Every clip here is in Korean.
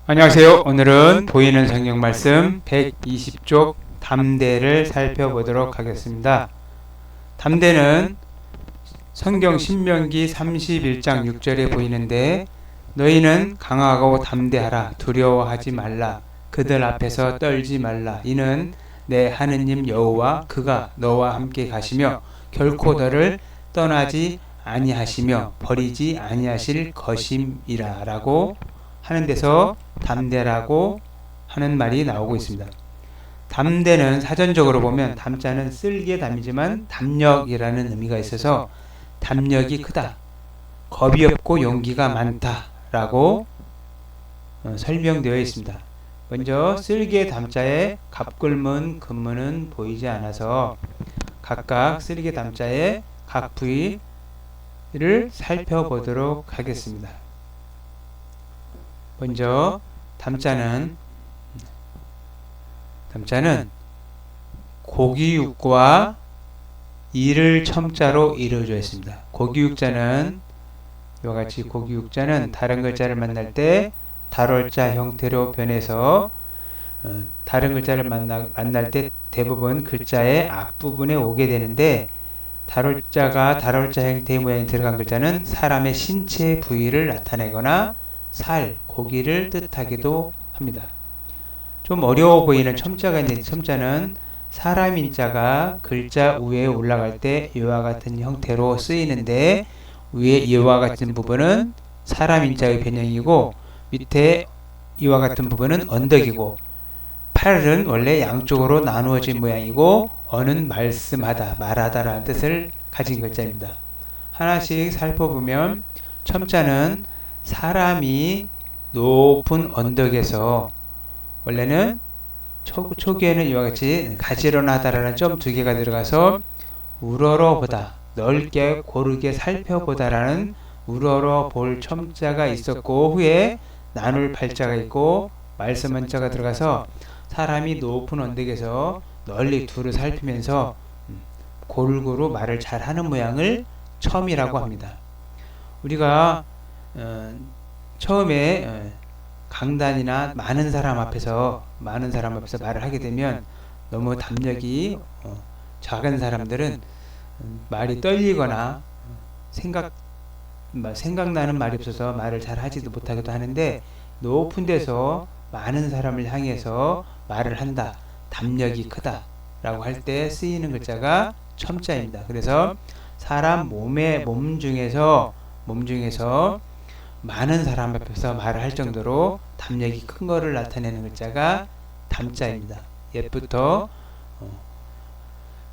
안녕하세요. 오늘은 보이는 성경 말씀 120쪽 담대를 살펴보도록 하겠습니다. 담대는 성경 신명기 31장 6절에 보이는데, 너희는 강하고 담대하라. 두려워하지 말라. 그들 앞에서 떨지 말라. 이는 내 하느님 여호와 그가 너와 함께 가시며 결코 너를 떠나지 아니하시며 버리지 아니하실 것임이라 라고 하는 데서 담대라고 하는 말이 나오고 있습니다. 담대는 사전적으로 보면 담자는 쓸개 담이지만 담력이라는 의미가 있어서 담력이 크다, 겁이 없고 용기가 많다 라고 설명되어 있습니다. 먼저 쓸개 담자의 갑글문 근문은 보이지 않아서 각각 쓸개 담자의 각 부위를 살펴보도록 하겠습니다. 먼저 담자는 고기육과 이를 첨자로 이루어져 있습니다. 고기육자는 이와 같이 고기육자는 다른 글자를 만날 때 달월자 형태로 변해서 다른 글자를 만날 때 대부분 글자의 앞부분에 오게 되는데, 달월자가 달월자 형태의 모양이 들어간 글자는 사람의 신체 부위를 나타내거나 살, 고기를 뜻하기도 합니다. 좀 어려워 보이는 첨자가 있는데, 첨자는 사람 인자가 글자 위에 올라갈 때 이와 같은 형태로 쓰이는데, 위에 이와 같은 부분은 사람 인자의 변형이고 밑에 이와 같은 부분은 언덕이고, 팔은 원래 양쪽으로 나누어진 모양이고 어는 말씀하다, 말하다 라는 뜻을 가진 글자입니다. 하나씩 살펴보면, 첨자는 사람이 높은 언덕에서, 원래는 초기에는 이와 같이 가지런하다라는 점 두 개가 들어가서 우러러보다, 넓게 고르게 살펴보다라는 우러러 볼 첨자가 있었고, 후에 나눌 팔자가 있고 말씀 한자가 들어가서 사람이 높은 언덕에서 널리 두루 살피면서 골고루 말을 잘하는 모양을 첨이라고 합니다. 우리가 처음에 강단이나 많은 사람 앞에서 말을 하게 되면 너무 담력이 작은 사람들은 말이 떨리거나 생각나는 말이 없어서 말을 잘 하지도 못하기도 하는데, 높은 데서 많은 사람을 향해서 말을 한다, 담력이 크다 라고 할 때 쓰이는 글자가 첨자입니다. 그래서 사람 몸 중에서 많은 사람 앞에서 말을 할 정도로 담력이 큰 거를 나타내는 글자가 담자입니다. 옛부터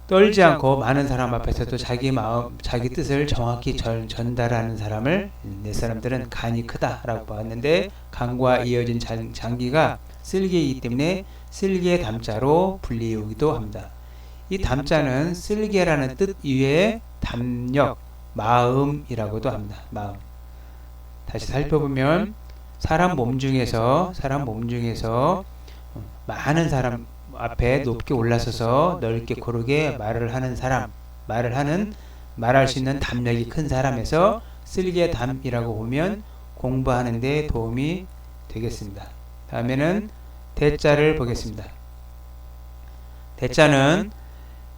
떨지 않고 많은 사람 앞에서도 자기 뜻을 정확히 전달하는 사람을, 내 사람들은 간이 크다라고 봤는데, 간과 이어진 장기가 쓸개이기 때문에 쓸개 담자로 불리우기도 합니다. 이 담자는 쓸개라는 뜻 이외에 담력, 마음이라고도 합니다. 마음. 다시 살펴보면, 사람 몸 중에서 많은 사람 앞에 높게 올라서서 넓게 고르게 말을 하는 사람, 말할 수 있는 담력이 큰 사람에서 쓸개 담이라고 보면 공부하는 데 도움이 되겠습니다. 다음에는 대자를 보겠습니다. 대자는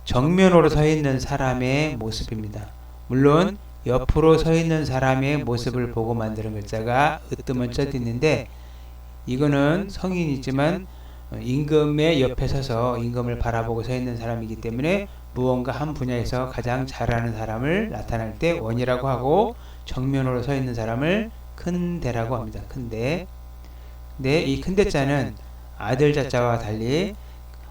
정면으로 서 있는 사람의 모습입니다. 물론 옆으로 서 있는 사람의 모습을 보고 만드는 글자가 으뜸은자도 있는데, 이거는 성인이지만 임금의 옆에 서서 임금을 바라보고 서 있는 사람이기 때문에 무언가 한 분야에서 가장 잘하는 사람을 나타낼 때 원이라고 하고, 정면으로 서 있는 사람을 큰대라고 합니다. 큰대. 네, 이 큰대자는 아들 자자와 달리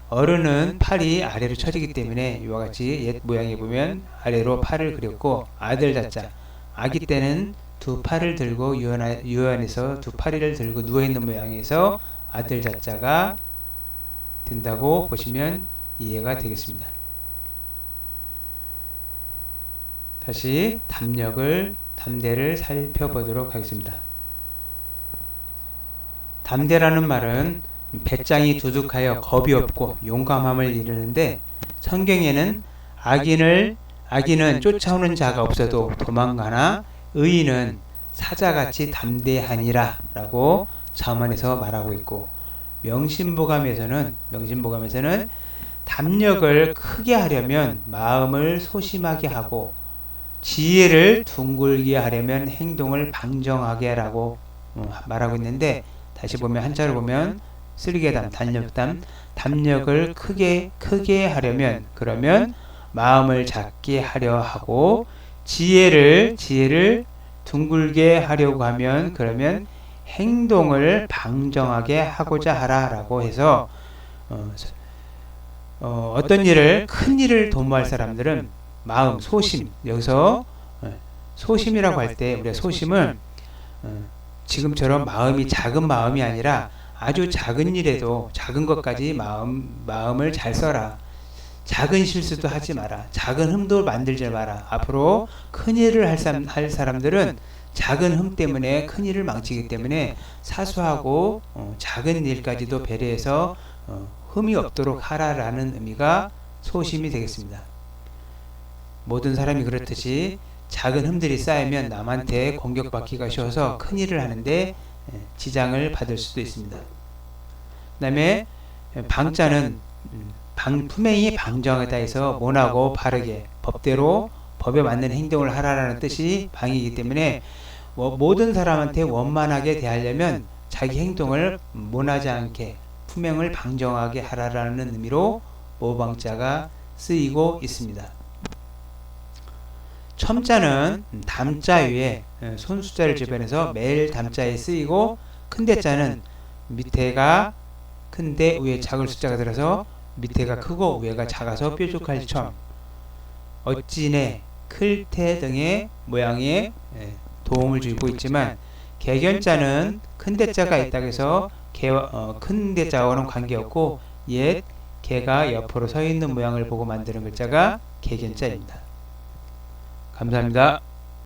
어른은 팔이 아래로 처지기 때문에 이와 같이 옛 모양에 보면 아래로 팔을 그렸고, 아들 자자, 아기 때는 두 팔을 들고 유연해서 두 팔을 들고 누워있는 모양에서 아들 자자가 된다고 보시면 이해가 되겠습니다. 다시 담대를 살펴보도록 하겠습니다. 담대라는 말은 배짱이 두둑하여 겁이 없고 용감함을 이르는데, 성경에는 악인은 쫓아오는 자가 없어도 도망가나 의인은 사자같이 담대하니라 라고 자문해서 말하고 있고, 명심보감에서는 담력을 크게 하려면 마음을 소심하게 하고, 지혜를 둥글게 하려면 행동을 방정하게 하라고 말하고 있는데, 다시 보면 한자로 보면 쓰리개담, 단력담, 담력을 크게 하려면, 그러면 마음을 작게 하려 하고, 지혜를 둥글게 하려고 하면, 그러면 행동을 방정하게 하고자 하라라고 해서, 어떤 일을, 큰 일을 도모할 사람들은 마음, 소심, 여기서 소심이라고 할 때 우리가 소심은 지금처럼 마음이 작은 마음이 아니라 아주 작은 일에도 작은 것까지 마음을 잘 써라. 작은 실수도 하지 마라. 작은 흠도 만들지 마라. 앞으로 큰 일을 할 사람들은 작은 흠 때문에 큰 일을 망치기 때문에 사소하고 작은 일까지도 배려해서 흠이 없도록 하라라는 의미가 소심이 되겠습니다. 모든 사람이 그렇듯이 작은 흠들이 쌓이면 남한테 공격받기가 쉬워서 큰 일을 하는데 지장을 받을 수도 있습니다. 그 다음에 방자는 품행이 방정하다 해서 모나고 바르게 법대로 법에 맞는 행동을 하라라는 뜻이 방이기 때문에 모든 사람한테 원만하게 대하려면 자기 행동을 모나지 않게 품행을 방정하게 하라라는 의미로 모방자가 쓰이고 있습니다. 첨자는 담자 위에 손수자를 주변해서 매일 담자에 쓰이고, 큰대자는 밑에가 큰데 위에 작을 숫자가 들어서 밑에가 크고 위에가 작아서 뾰족할 첨, 어찌네, 클테 등의 모양에 도움을 주고 있지만, 개견자는 큰대자가 있다고 해서 큰대자와는 관계없고 옛 개가 옆으로 서 있는 모양을 보고 만드는 글자가 개견자입니다. 감사합니다.